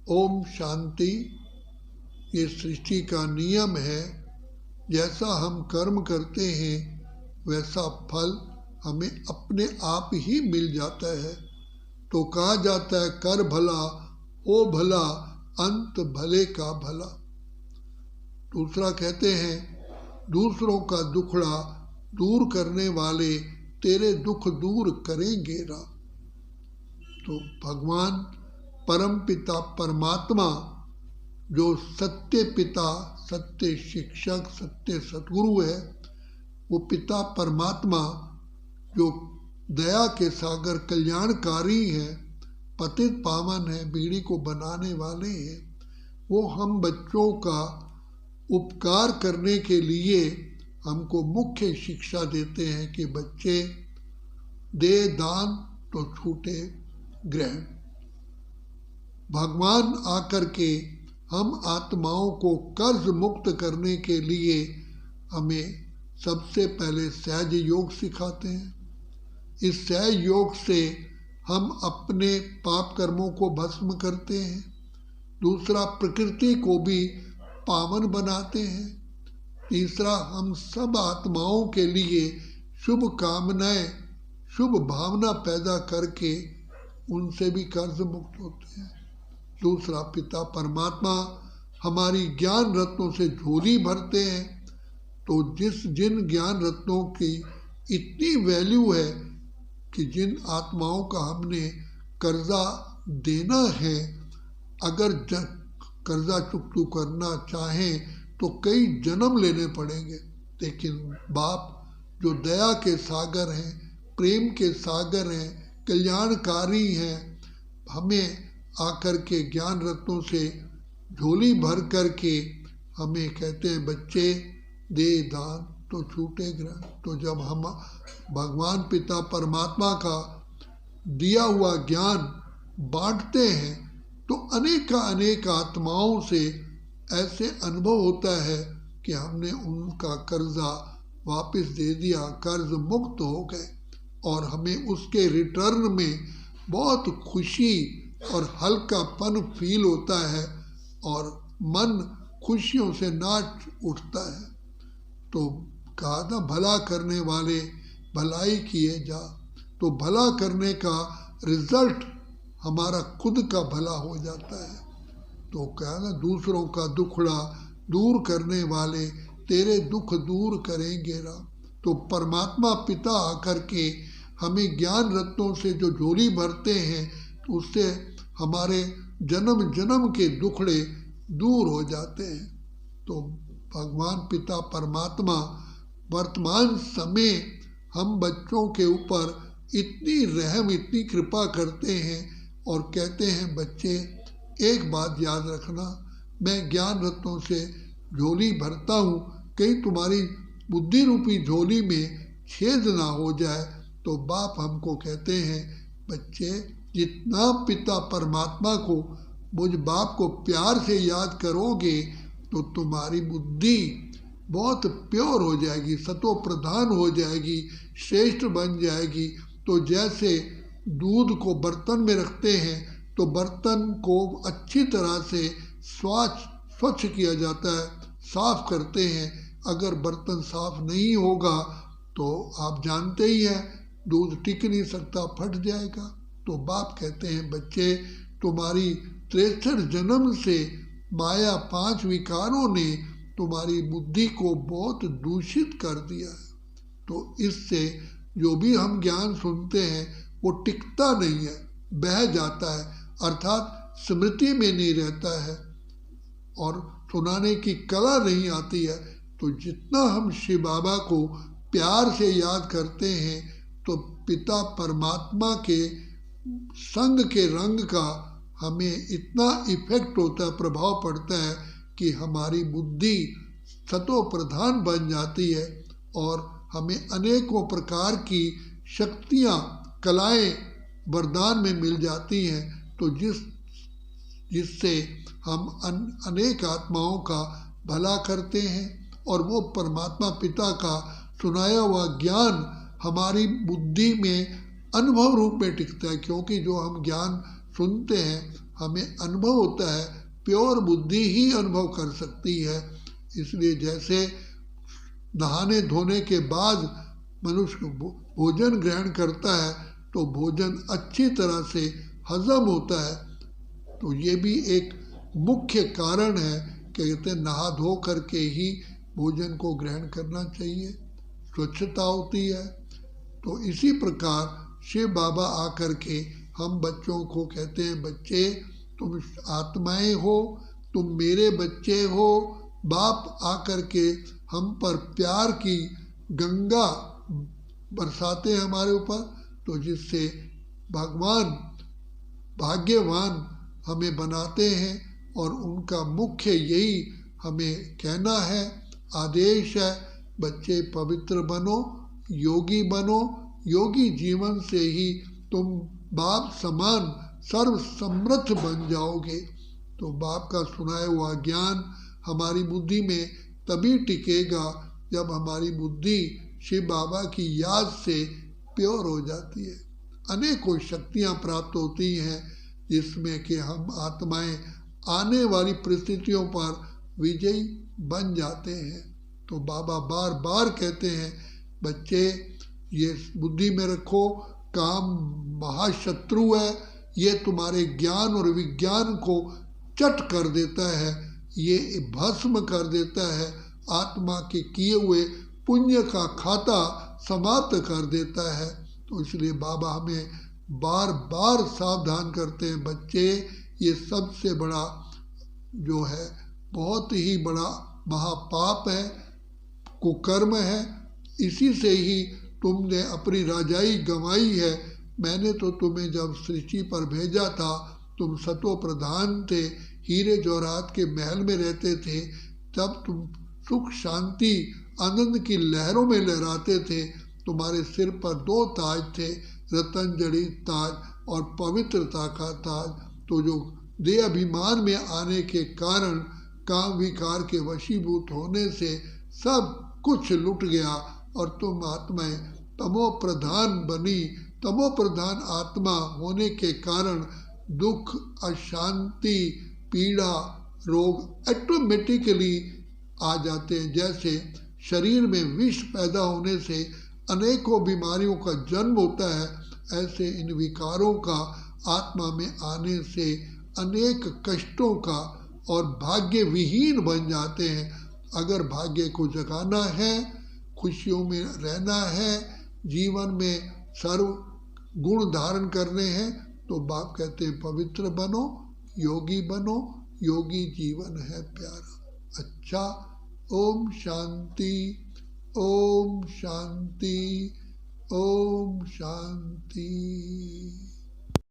ओम शांति। ये सृष्टि का नियम है, जैसा हम कर्म करते हैं वैसा फल हमें अपने आप ही मिल जाता है। तो कहा जाता है कर भला ओ भला अंत भले का भला। दूसरा कहते हैं दूसरों का दुखड़ा दूर करने वाले तेरे दुख दूर करेंगे रा। तो भगवान परम पिता परमात्मा जो सत्य पिता, सत्य शिक्षक, सत्य सद्गुरु है, वो पिता परमात्मा जो दया के सागर कल्याणकारी है, पतित पावन है, बीड़ी को बनाने वाले हैं, वो हम बच्चों का उपकार करने के लिए हमको मुख्य शिक्षा देते हैं कि बच्चे दे दान तो छूटे ग्रहण। भगवान आकर के हम आत्माओं को कर्ज मुक्त करने के लिए हमें सबसे पहले सहज योग सिखाते हैं। इस सहज योग से हम अपने पाप कर्मों को भस्म करते हैं। दूसरा, प्रकृति को भी पावन बनाते हैं। तीसरा, हम सब आत्माओं के लिए शुभ कामनाएं, शुभ भावना पैदा करके उनसे भी कर्ज मुक्त होते हैं। दूसरा, पिता परमात्मा हमारी ज्ञान रत्नों से झोली भरते हैं। तो जिन ज्ञान रत्नों की इतनी वैल्यू है कि जिन आत्माओं का हमने कर्जा देना है, अगर कर्जा चुकता करना चाहें तो कई जन्म लेने पड़ेंगे। लेकिन बाप जो दया के सागर हैं, प्रेम के सागर हैं, कल्याणकारी हैं, हमें आकर के ज्ञान रत्नों से झोली भर करके हमें कहते हैं बच्चे दे दान तो छूटे ग्रहण। तो जब हम भगवान पिता परमात्मा का दिया हुआ ज्ञान बांटते हैं तो अनेक आत्माओं से ऐसे अनुभव होता है कि हमने उनका कर्जा वापस दे दिया, कर्ज मुक्त हो गए, और हमें उसके रिटर्न में बहुत खुशी और हल्कापन फील होता है और मन खुशियों से नाच उठता है। तो कहा था भला करने वाले भलाई किए जा। तो भला करने का रिजल्ट हमारा खुद का भला हो जाता है। तो कहा ना दूसरों का दुखड़ा दूर करने वाले तेरे दुख दूर करेंगे रा। तो परमात्मा पिता आकर के हमें ज्ञान रत्नों से जो झोली भरते हैं तो उससे हमारे जन्म जन्म के दुखड़े दूर हो जाते हैं। तो भगवान पिता परमात्मा वर्तमान समय हम बच्चों के ऊपर इतनी रहम, इतनी कृपा करते हैं और कहते हैं बच्चे एक बात याद रखना, मैं ज्ञान रत्नों से झोली भरता हूँ, कहीं तुम्हारी बुद्धि रूपी झोली में छेद ना हो जाए। तो बाप हमको कहते हैं बच्चे जितना पिता परमात्मा को, मुझ बाप को प्यार से याद करोगे तो तुम्हारी बुद्धि बहुत प्योर हो जाएगी, सतो प्रधान हो जाएगी, श्रेष्ठ बन जाएगी। तो जैसे दूध को बर्तन में रखते हैं तो बर्तन को अच्छी तरह से स्वच्छ किया जाता है, साफ करते हैं। अगर बर्तन साफ नहीं होगा तो आप जानते ही हैं दूध टिक नहीं सकता, फट जाएगा। तो बाप कहते हैं बच्चे तुम्हारी 63 जन्म से माया 5 विकारों ने तुम्हारी बुद्धि को बहुत दूषित कर दिया है। तो इससे जो भी हम ज्ञान सुनते हैं वो टिकता नहीं है, बह जाता है, अर्थात स्मृति में नहीं रहता है और सुनाने की कला नहीं आती है। तो जितना हम शिव बाबा को प्यार से याद करते हैं तो पिता परमात्मा के संग के रंग का हमें इतना इफेक्ट होता है, प्रभाव पड़ता है कि हमारी बुद्धि सतो प्रधान बन जाती है और हमें अनेकों प्रकार की शक्तियाँ, कलाएं वरदान में मिल जाती हैं। तो जिससे हम अनेक आत्माओं का भला करते हैं और वो परमात्मा पिता का सुनाया हुआ ज्ञान हमारी बुद्धि में अनुभव रूप में टिकता है। क्योंकि जो हम ज्ञान सुनते हैं हमें अनुभव होता है, प्योर बुद्धि ही अनुभव कर सकती है। इसलिए जैसे नहाने धोने के बाद मनुष्य भोजन ग्रहण करता है तो भोजन अच्छी तरह से हजम होता है, तो ये भी एक मुख्य कारण है कि कहते हैं नहा धो करके ही भोजन को ग्रहण करना चाहिए, स्वच्छता होती है। तो इसी प्रकार शिव बाबा आकर के हम बच्चों को कहते हैं, बच्चे तुम आत्माएं हो, तुम मेरे बच्चे हो। बाप आकर के हम पर प्यार की गंगा बरसाते हैं हमारे ऊपर, तो जिससे भगवान भाग्यवान हमें बनाते हैं। और उनका मुख्य यही हमें कहना है, आदेश है, बच्चे पवित्र बनो, योगी बनो। योगी जीवन से ही तुम बाप समान सर्व समृद्ध बन जाओगे। तो बाप का सुनाया हुआ ज्ञान हमारी बुद्धि में तभी टिकेगा जब हमारी बुद्धि शिव बाबा की याद से प्योर हो जाती है। अनेकों शक्तियाँ प्राप्त होती हैं जिसमें कि हम आत्माएं आने वाली परिस्थितियों पर विजयी बन जाते हैं। तो बाबा बार बार कहते हैं, बच्चे ये बुद्धि में रखो, काम महाशत्रु है, ये तुम्हारे ज्ञान और विज्ञान को चट कर देता है, ये भस्म कर देता है, आत्मा के किए हुए पुण्य का खाता समाप्त कर देता है। तो इसलिए बाबा हमें बार बार सावधान करते हैं, बच्चे ये सबसे बड़ा जो है बहुत ही बड़ा महापाप है, कुकर्म है। इसी से ही तुमने अपनी राजाई गंवाई है। मैंने तो तुम्हें जब सृष्टि पर भेजा था, तुम सतो प्रधान थे, हीरे जवाहरात के महल में रहते थे, तब तुम सुख शांति आनंद की लहरों में लहराते थे। तुम्हारे सिर पर 2 ताज थे, रतन जड़ित ताज और पवित्रता का ताज। तो जो देह अभिमान में आने के कारण काम विकार के वशीभूत होने से सब कुछ लुट गया और तुम आत्माएं तमो प्रधान बनी। तमो प्रधान आत्मा होने के कारण दुख, अशांति, पीड़ा, रोग ऑटोमेटिकली आ जाते हैं। जैसे शरीर में विष पैदा होने से अनेकों बीमारियों का जन्म होता है, ऐसे इन विकारों का आत्मा में आने से अनेक कष्टों का और भाग्य विहीन बन जाते हैं। अगर भाग्य को जगाना है, खुशियों में रहना है, जीवन में सर्व गुण धारण करने हैं, तो बाप कहते हैं पवित्र बनो, योगी बनो, योगी जीवन है प्यारा। अच्छा, ओम शांति, ओम शांति, ओम शांति।